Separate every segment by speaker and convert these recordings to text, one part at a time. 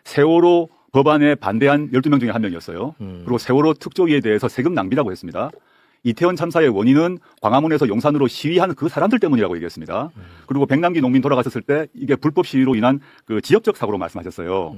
Speaker 1: 세월호 법안에 반대한 12명 중에 한 명이었어요. 그리고 세월호 특조위에 대해서 세금 낭비라고 했습니다. 이태원 참사의 원인은 광화문에서 용산으로 시위한 그 사람들 때문이라고 얘기했습니다. 그리고 백남기 농민 돌아가셨을 때 이게 불법 시위로 인한 그 지역적 사고로 말씀하셨어요.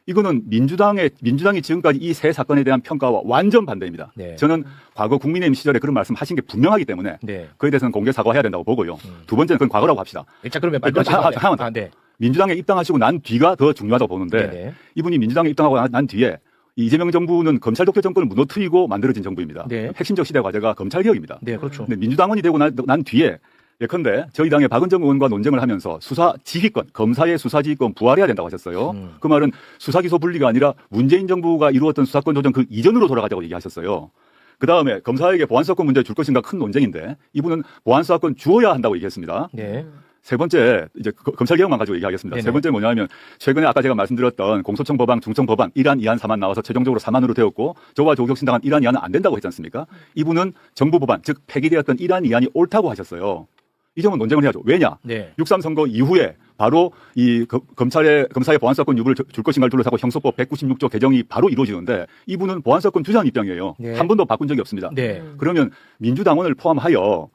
Speaker 1: 이거는 민주당이 지금까지 이 세 사건에 대한 평가와 완전 반대입니다. 네. 저는 과거 국민의힘 시절에 그런 말씀하신 게 분명하기 때문에 네. 그에 대해서는 공개 사과해야 된다고 보고요. 두 번째는 그건 과거라고 합시다.
Speaker 2: 자, 그러면
Speaker 1: 잠깐만. 네. 민주당에 입당하시고 난 뒤가 더 중요하다고 보는데 네네. 이분이 민주당에 입당하고 난 뒤에 이재명 정부는 검찰 독재 정권을 무너뜨리고 만들어진 정부입니다. 네. 핵심적 시대 과제가 검찰개혁입니다.
Speaker 2: 네, 그렇죠.
Speaker 1: 근데 민주당원이 되고 난 뒤에 예컨대 저희 당의 박은정 의원과 논쟁을 하면서 수사 지휘권, 검사의 수사 지휘권 부활해야 된다고 하셨어요. 그 말은 수사기소 분리가 아니라 문재인 정부가 이루었던 수사권 조정 그 이전으로 돌아가자고 얘기하셨어요. 그다음에 검사에게 보안수사권 문제를 줄 것인가 큰 논쟁인데 이분은 보안수사권 주어야 한다고 얘기했습니다. 네. 세 번째 이제 검찰 개혁만 가지고 얘기하겠습니다. 네네. 세 번째 뭐냐면 최근에 아까 제가 말씀드렸던 공소청 법안, 중청 법안 1안, 2안, 3안 나와서 최종적으로 3안으로 되었고 저와 조국신당은 1안, 2안은 안 된다고 했지 않습니까? 이분은 정부 법안 즉 폐기되었던 1안, 2안이 옳다고 하셨어요. 이 점은 논쟁을 해야죠. 왜냐? 네. 6.3 선거 이후에 바로 이 검사의 보안사건 유무를 줄 것인가를 둘러싸고 형소법 196조 개정이 바로 이루어지는데 이분은 보안사건 주자는 입장이에요. 네. 한 번도 바꾼 적이 없습니다. 네. 그러면 민주당원을 포함하여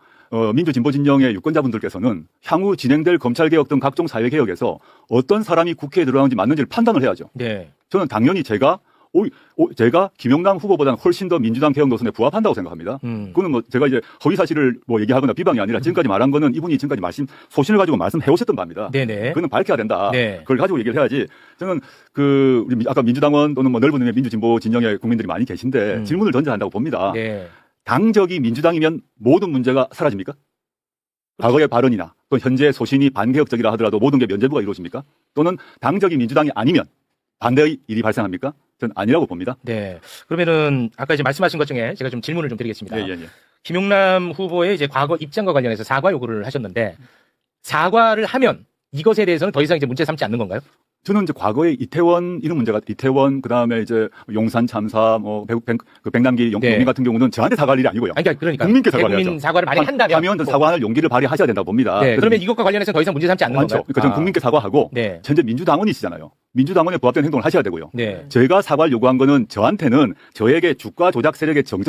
Speaker 1: 민주진보진영의 유권자분들께서는 향후 진행될 검찰개혁 등 각종 사회개혁에서 어떤 사람이 국회에 들어가는지 맞는지를 판단을 해야죠. 네. 저는 당연히 제가 김영남 후보보다는 훨씬 더 민주당 개혁 노선에 부합한다고 생각합니다. 그거는 뭐 제가 이제 허위 사실을 뭐 얘기하거나 비방이 아니라 지금까지 말한 거는 이분이 지금까지 소신을 가지고 말씀해 오셨던 바입니다. 네네. 그거는 밝혀야 된다. 네. 그걸 가지고 얘기를 해야지. 저는 우리 아까 민주당원 또는 뭐 넓은 의미의 민주진보 진영의 국민들이 많이 계신데 질문을 던져야 한다고 봅니다. 네. 당적이 민주당이면 모든 문제가 사라집니까? 과거의 발언이나 또 현재 소신이 반개혁적이라 하더라도 모든 게 면제부가 이루어집니까? 또는 당적이 민주당이 아니면 반대의 일이 발생합니까? 저는 아니라고 봅니다.
Speaker 2: 네. 그러면은 아까 이제 말씀하신 것 중에 제가 좀 질문을 좀 드리겠습니다. 예. 김용남 후보의 이제 과거 입장과 관련해서 사과 요구를 하셨는데 사과를 하면 이것에 대해서는 더 이상 이제 문제 삼지 않는 건가요?
Speaker 1: 저는 이제 과거에 이태원 이런 문제가 이태원 그다음에 이제 용산 참사 뭐 백남기 농민 네. 같은 경우는 저한테 사과할 일이 아니고요.
Speaker 2: 그러니까
Speaker 1: 국민께 사과를
Speaker 2: 국민 사과를 많이 한다면
Speaker 1: 사과할 용기를 발휘하셔야 된다고 봅니다.
Speaker 2: 네. 그러면 이것과 관련해서 더 이상 문제 삼지 않는 건가요?
Speaker 1: 그러니까 저는 국민께 사과하고 네. 현재 민주당원이시잖아요. 민주당원에 부합된 행동을 하셔야 되고요. 네. 제가 사과를 요구한 거는 저한테는 저에게 주가 조작 세력의 정적